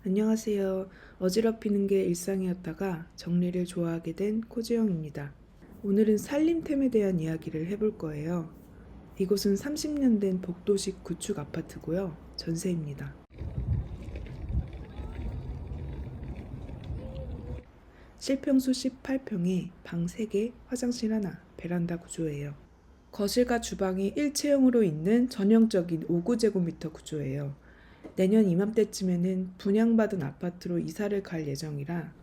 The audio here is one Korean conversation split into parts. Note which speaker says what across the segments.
Speaker 1: 안녕하세요. 어지럽히는 게 일상이었다가 정리를 좋아하게 된 코지영입니다. 오늘은 살림템에 대한 이야기를 해볼 거예요. 이곳은 30년 된 복도식 구축 아파트고요. 전세입니다. 실평수 18평에 방 3개, 화장실 하나, 베란다 구조예요. 거실과 주방이 일체형으로 있는 전형적인 5구제곱미터 구조예요. 내년 이맘때쯤에는 분양받은 아파트로 이사를 갈 예정이라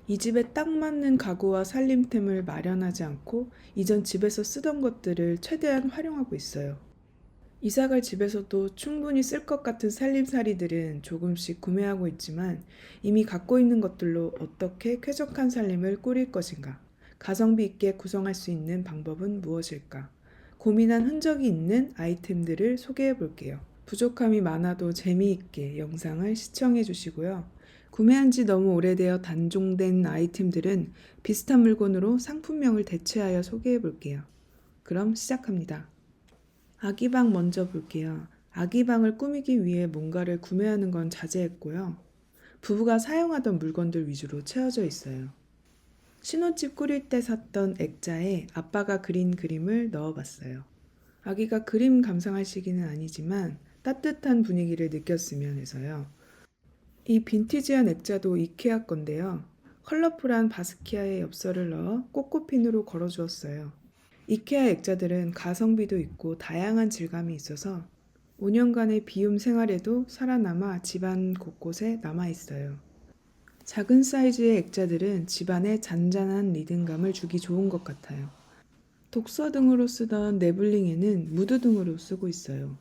Speaker 1: 이 집에 딱 맞는 가구와 살림템을 마련하지 않고 이전 집에서 쓰던 것들을 최대한 활용하고 있어요. 이사갈 집에서도 충분히 쓸 것 같은 살림살이들은 조금씩 구매하고 있지만 이미 갖고 있는 것들로 어떻게 쾌적한 살림을 꾸릴 것인가? 가성비 있게 구성할 수 있는 방법은 무엇일까? 고민한 흔적이 있는 아이템들을 소개해 볼게요. 부족함이 많아도 재미있게 영상을 시청해 주시고요. 구매한 지 너무 오래되어 단종된 아이템들은 비슷한 물건으로 상품명을 대체하여 소개해 볼게요. 그럼 시작합니다. 아기방 먼저 볼게요. 아기방을 꾸미기 위해 뭔가를 구매하는 건 자제했고요. 부부가 사용하던 물건들 위주로 채워져 있어요. 신혼집 꾸릴 때 샀던 액자에 아빠가 그린 그림을 넣어봤어요. 아기가 그림 감상할 시기는 아니지만 따뜻한 분위기를 느꼈으면 해서요. 이 빈티지한 액자도 이케아 건데요. 컬러풀한 바스키아의 엽서를 넣어 꽃꽃핀으로 걸어주었어요. 이케아 액자들은 가성비도 있고 다양한 질감이 있어서 5년간의 비움 생활에도 살아남아 집안 곳곳에 남아있어요. 작은 사이즈의 액자들은 집안에 잔잔한 리듬감을 주기 좋은 것 같아요. 독서 등으로 쓰던 네블링에는 무드 등으로 쓰고 있어요.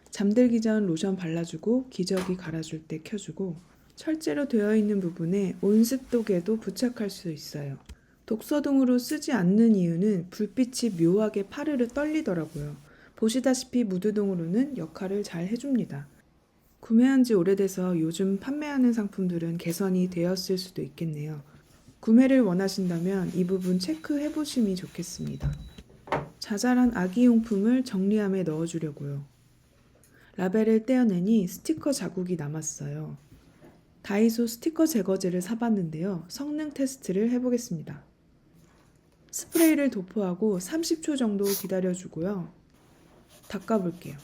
Speaker 1: 잠들기 전 로션 발라주고 기저귀 갈아줄 때 켜주고 철제로 되어 있는 부분에 온습도계도 부착할 수 있어요. 독서 등으로 쓰지 않는 이유는 불빛이 묘하게 파르르 떨리더라고요. 보시다시피 무드 등으로는 역할을 잘 해줍니다. 구매한 지 오래돼서 요즘 판매하는 상품들은 개선이 되었을 수도 있겠네요. 구매를 원하신다면 이 부분 체크해 보심이 좋겠습니다. 자잘한 아기용품을 정리함에 넣어주려고요. 라벨을 떼어내니 스티커 자국이 남았어요. 다이소 스티커 제거제를 사봤는데요. 성능 테스트를 해보겠습니다. 스프레이를 도포하고 30초 정도 기다려주고요. 닦아볼게요.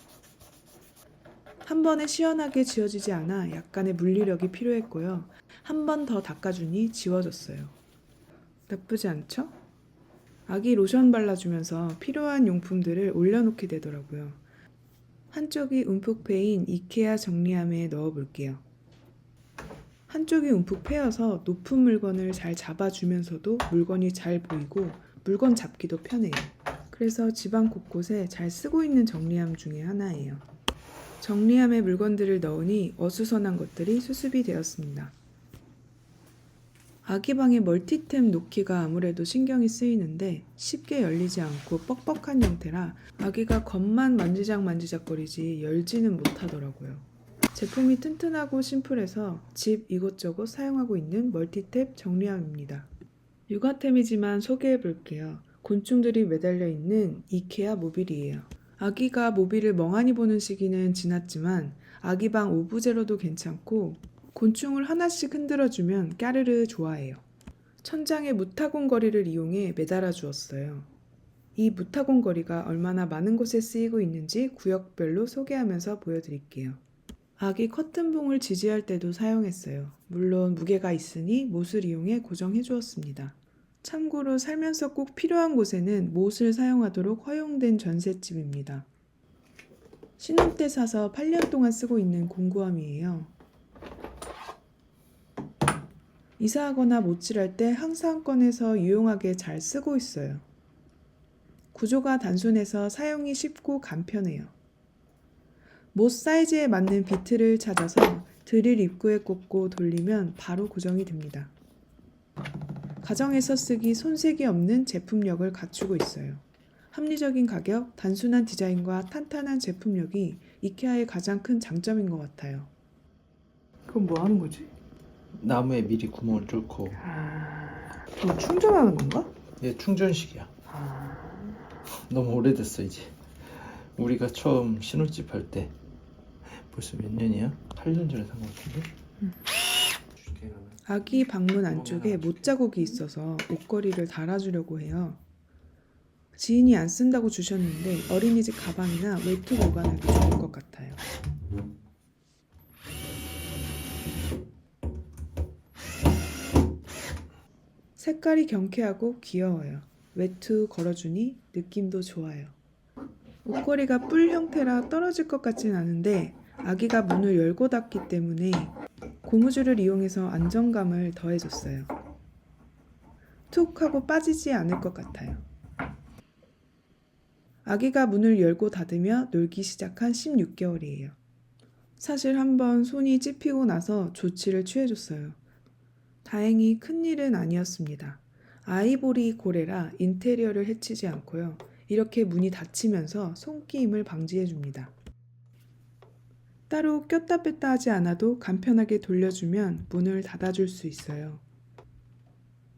Speaker 1: 한 번에 시원하게 지워지지 않아 약간의 물리력이 필요했고요. 한 번 더 닦아주니 지워졌어요. 나쁘지 않죠? 아기 로션 발라주면서 필요한 용품들을 올려놓게 되더라고요. 한쪽이 움푹 패인 이케아 정리함에 넣어볼게요. 한쪽이 움푹 패여서 높은 물건을 잘 잡아주면서도 물건이 잘 보이고 물건 잡기도 편해요. 그래서 집안 곳곳에 잘 쓰고 있는 정리함 중에 하나예요. 정리함에 물건들을 넣으니 어수선한 것들이 수습이 되었습니다. 아기방의 멀티템 놓기가 아무래도 신경이 쓰이는데 쉽게 열리지 않고 뻑뻑한 형태라 아기가 겉만 만지작거리지 열지는 못하더라고요. 제품이 튼튼하고 심플해서 집 이곳저곳 사용하고 있는 멀티탭 정리함입니다. 육아템이지만 소개해 볼게요. 곤충들이 매달려 있는 이케아 모빌이에요. 아기가 모빌을 멍하니 보는 시기는 지났지만 아기방 오브제로도 괜찮고 곤충을 하나씩 흔들어주면 까르르 좋아해요. 천장에 무타공 거리를 이용해 매달아 주었어요. 이 무타공 거리가 얼마나 많은 곳에 쓰이고 있는지 구역별로 소개하면서 보여드릴게요. 아기 커튼봉을 지지할 때도 사용했어요. 물론 무게가 있으니 못을 이용해 고정해 주었습니다. 참고로 살면서 꼭 필요한 곳에는 못을 사용하도록 허용된 전셋집입니다. 신혼 때 사서 8년 동안 쓰고 있는 공구함이에요. 이사하거나 못질할 때 항상 꺼내서 유용하게 잘 쓰고 있어요. 구조가 단순해서 사용이 쉽고 간편해요. 못 사이즈에 맞는 비트를 찾아서 드릴 입구에 꽂고 돌리면 바로 고정이 됩니다. 가정에서 쓰기 손색이 없는 제품력을 갖추고 있어요. 합리적인 가격, 단순한 디자인과 탄탄한 제품력이 이케아의 가장 큰 장점인 것 같아요. 그럼 뭐 하는 거지?
Speaker 2: 나무에 미리 구멍을 뚫고
Speaker 1: 이거 충전하는 건가?
Speaker 2: 얘 충전식이야. 너무 오래됐어 이제. 우리가 처음 신혼집 할 때 벌써 몇 년이야? 8년 전에 산 것 같은데?
Speaker 1: 아기 방문 안쪽에 못자국이 있어서 옷걸이를 달아주려고 해요. 지인이 안 쓴다고 주셨는데 어린이집 가방이나 외투 보관하기 좋을 것 같아요. 색깔이 경쾌하고 귀여워요. 외투 걸어주니 느낌도 좋아요. 옷걸이가 뿔 형태라 떨어질 것 같진 않은데 아기가 문을 열고 닫기 때문에 고무줄을 이용해서 안정감을 더해줬어요. 툭 하고 빠지지 않을 것 같아요. 아기가 문을 열고 닫으며 놀기 시작한 16개월이에요. 사실 한번 손이 찝히고 나서 조치를 취해줬어요. 다행히 큰일은 아니었습니다. 아이보리 고래라 인테리어를 해치지 않고요. 이렇게 문이 닫히면서 손끼임을 방지해줍니다. 따로 꼈다 뺐다 하지 않아도 간편하게 돌려주면 문을 닫아줄 수 있어요.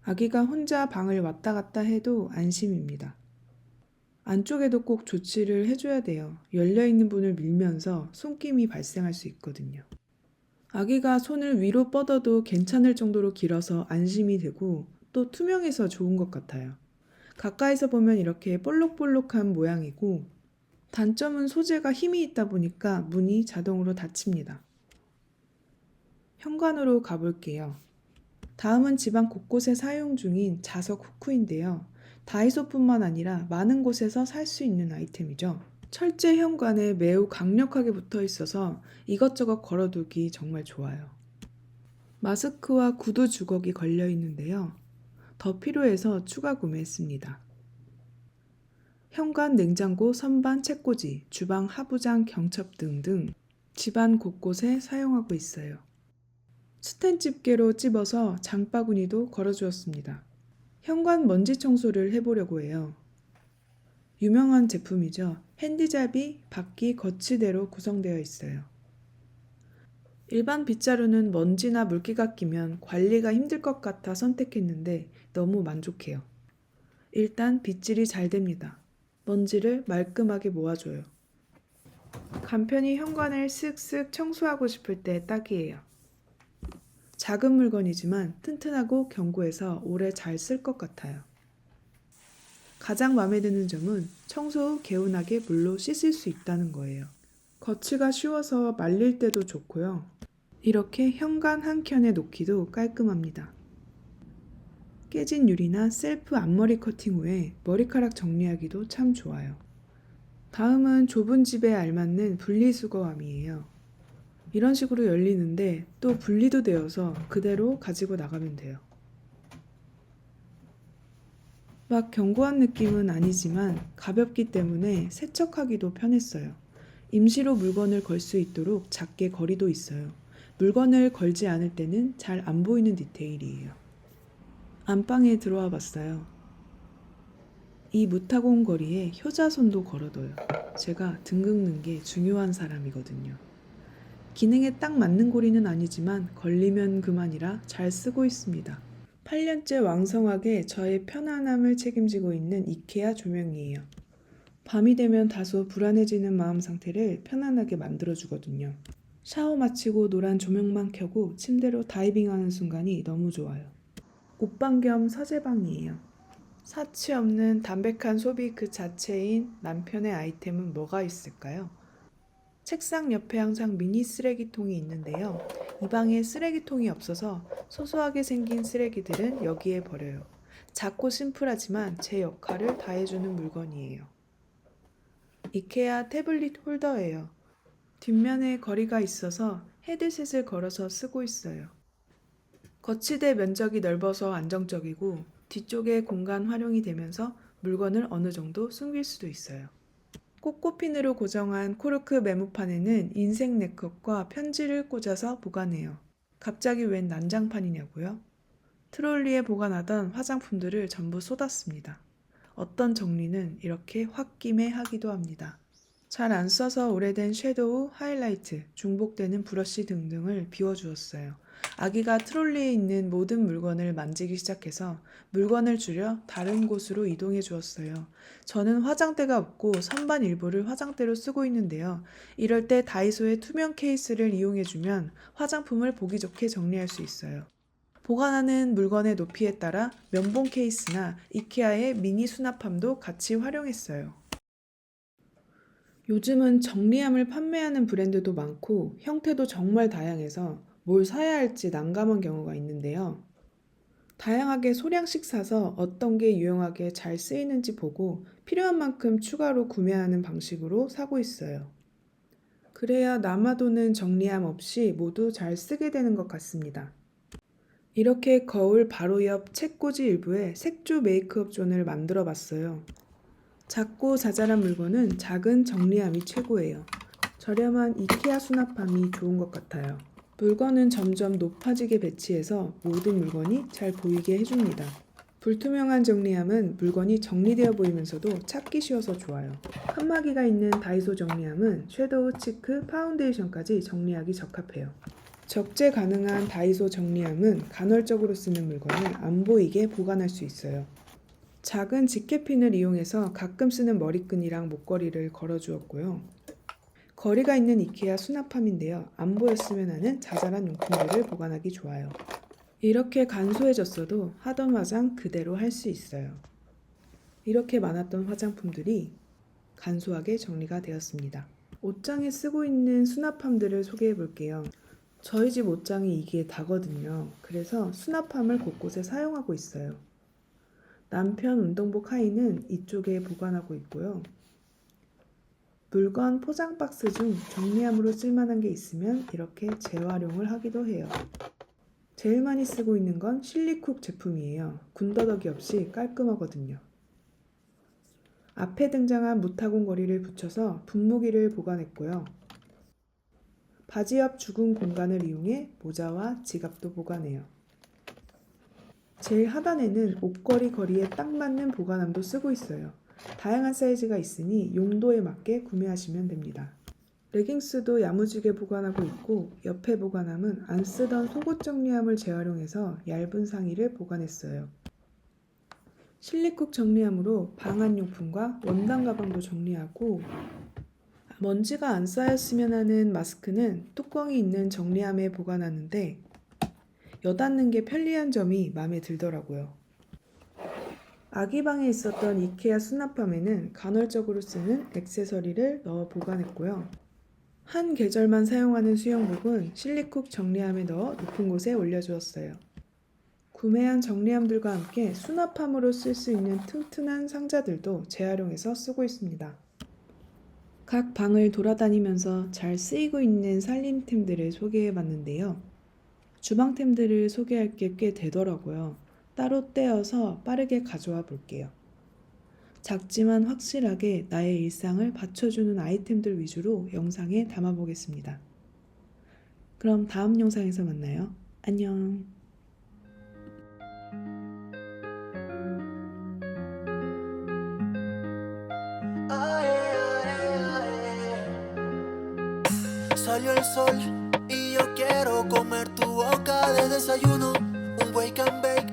Speaker 1: 아기가 혼자 방을 왔다 갔다 해도 안심입니다. 안쪽에도 꼭 조치를 해줘야 돼요. 열려있는 문을 밀면서 손김이 발생할 수 있거든요. 아기가 손을 위로 뻗어도 괜찮을 정도로 길어서 안심이 되고 또 투명해서 좋은 것 같아요. 가까이서 보면 이렇게 볼록볼록한 모양이고 단점은 소재가 힘이 있다 보니까 문이 자동으로 닫힙니다. 현관으로 가볼게요. 다음은 집안 곳곳에 사용 중인 자석 후크인데요. 다이소뿐만 아니라 많은 곳에서 살 수 있는 아이템이죠. 철제 현관에 매우 강력하게 붙어 있어서 이것저것 걸어두기 정말 좋아요. 마스크와 구두 주걱이 걸려 있는데요. 더 필요해서 추가 구매했습니다. 현관 냉장고, 선반, 책꽂이, 주방 하부장, 경첩 등등 집안 곳곳에 사용하고 있어요. 스텐 집게로 찝어서 장바구니도 걸어주었습니다. 현관 먼지 청소를 해보려고 해요. 유명한 제품이죠. 핸디잡이, 바퀴, 거치대로 구성되어 있어요. 일반 빗자루는 먼지나 물기가 끼면 관리가 힘들 것 같아 선택했는데 너무 만족해요. 일단 빗질이 잘 됩니다. 먼지를 말끔하게 모아줘요. 간편히 현관을 쓱쓱 청소하고 싶을 때 딱이에요. 작은 물건이지만 튼튼하고 견고해서 오래 잘 쓸 것 같아요. 가장 마음에 드는 점은 청소 후 개운하게 물로 씻을 수 있다는 거예요. 거치가 쉬워서 말릴 때도 좋고요. 이렇게 현관 한켠에 놓기도 깔끔합니다. 깨진 유리나 셀프 앞머리 커팅 후에 머리카락 정리하기도 참 좋아요. 다음은 좁은 집에 알맞는 분리수거함이에요. 이런 식으로 열리는데 또 분리도 되어서 그대로 가지고 나가면 돼요. 막 견고한 느낌은 아니지만 가볍기 때문에 세척하기도 편했어요. 임시로 물건을 걸 수 있도록 작게 거리도 있어요. 물건을 걸지 않을 때는 잘 안 보이는 디테일이에요. 안방에 들어와 봤어요. 이 무타공 거리에 효자손도 걸어둬요. 제가 등 긁는 게 중요한 사람이거든요. 기능에 딱 맞는 고리는 아니지만 걸리면 그만이라 잘 쓰고 있습니다. 8년째 왕성하게 저의 편안함을 책임지고 있는 이케아 조명이에요. 밤이 되면 다소 불안해지는 마음 상태를 편안하게 만들어주거든요. 샤워 마치고 노란 조명만 켜고 침대로 다이빙하는 순간이 너무 좋아요. 옷방 겸 서재방이에요. 사치 없는 담백한 소비 그 자체인 남편의 아이템은 뭐가 있을까요? 책상 옆에 항상 미니 쓰레기통이 있는데요. 이 방에 쓰레기통이 없어서 소소하게 생긴 쓰레기들은 여기에 버려요. 작고 심플하지만 제 역할을 다해주는 물건이에요. 이케아 태블릿 홀더예요. 뒷면에 거리가 있어서 헤드셋을 걸어서 쓰고 있어요. 거치대 면적이 넓어서 안정적이고 뒤쪽에 공간 활용이 되면서 물건을 어느 정도 숨길 수도 있어요. 꽃꽂핀으로 고정한 코르크 메모판에는 인생 네컷과 편지를 꽂아서 보관해요. 갑자기 웬 난장판이냐고요? 트롤리에 보관하던 화장품들을 전부 쏟았습니다. 어떤 정리는 이렇게 홧김에 하기도 합니다. 잘 안 써서 오래된 섀도우, 하이라이트, 중복되는 브러쉬 등등을 비워주었어요. 아기가 트롤리에 있는 모든 물건을 만지기 시작해서 물건을 줄여 다른 곳으로 이동해 주었어요. 저는 화장대가 없고 선반 일부를 화장대로 쓰고 있는데요. 이럴 때 다이소의 투명 케이스를 이용해 주면 화장품을 보기 좋게 정리할 수 있어요. 보관하는 물건의 높이에 따라 면봉 케이스나 이케아의 미니 수납함도 같이 활용했어요. 요즘은 정리함을 판매하는 브랜드도 많고 형태도 정말 다양해서 뭘 사야 할지 난감한 경우가 있는데요. 다양하게 소량씩 사서 어떤 게 유용하게 잘 쓰이는지 보고 필요한 만큼 추가로 구매하는 방식으로 사고 있어요. 그래야 남아도는 정리함 없이 모두 잘 쓰게 되는 것 같습니다. 이렇게 거울 바로 옆 책꽂이 일부에 색조 메이크업 존을 만들어 봤어요. 작고 자잘한 물건은 작은 정리함이 최고예요. 저렴한 이케아 수납함이 좋은 것 같아요. 물건은 점점 높아지게 배치해서 모든 물건이 잘 보이게 해줍니다. 불투명한 정리함은 물건이 정리되어 보이면서도 찾기 쉬워서 좋아요. 칸막이가 있는 다이소 정리함은 섀도우, 치크, 파운데이션까지 정리하기 적합해요. 적재 가능한 다이소 정리함은 간헐적으로 쓰는 물건을 안 보이게 보관할 수 있어요. 작은 집게핀을 이용해서 가끔 쓰는 머리끈이랑 목걸이를 걸어주었고요. 거리가 있는 이케아 수납함인데요. 안 보였으면 하는 자잘한 용품들을 보관하기 좋아요. 이렇게 간소해졌어도 하던 화장 그대로 할 수 있어요. 이렇게 많았던 화장품들이 간소하게 정리가 되었습니다. 옷장에 쓰고 있는 수납함들을 소개해 볼게요. 저희 집 옷장이 이게 다거든요. 그래서 수납함을 곳곳에 사용하고 있어요. 남편 운동복 하의는 이쪽에 보관하고 있고요. 물건 포장 박스 중 정리함으로 쓸만한 게 있으면 이렇게 재활용을 하기도 해요. 제일 많이 쓰고 있는 건 실리쿡 제품이에요. 군더더기 없이 깔끔하거든요. 앞에 등장한 무타공 거리를 붙여서 분무기를 보관했고요. 바지 옆 죽은 공간을 이용해 모자와 지갑도 보관해요. 제일 하단에는 옷걸이 거리에 딱 맞는 보관함도 쓰고 있어요. 다양한 사이즈가 있으니 용도에 맞게 구매하시면 됩니다. 레깅스도 야무지게 보관하고 있고 옆에 보관함은 안 쓰던 속옷 정리함을 재활용해서 얇은 상의를 보관했어요. 실리쿡 정리함으로 방한용품과 원단 가방도 정리하고 먼지가 안 쌓였으면 하는 마스크는 뚜껑이 있는 정리함에 보관하는데 여닫는 게 편리한 점이 마음에 들더라고요. 아기 방에 있었던 이케아 수납함에는 간헐적으로 쓰는 액세서리를 넣어 보관했고요. 한 계절만 사용하는 수영복은 실리쿡 정리함에 넣어 높은 곳에 올려주었어요. 구매한 정리함들과 함께 수납함으로 쓸 수 있는 튼튼한 상자들도 재활용해서 쓰고 있습니다. 각 방을 돌아다니면서 잘 쓰이고 있는 살림템들을 소개해 봤는데요. 주방템들을 소개할 게 꽤 되더라고요. 따로 떼어서 빠르게 가져와 볼게요. 작지만 확실하게 나의 일상을 받쳐주는 아이템들 위주로 영상에 담아보겠습니다. 그럼 다음 영상에서 만나요. 안녕.
Speaker 3: Salió el sol y yo quiero comer tu boca de desayuno. Un wake and bake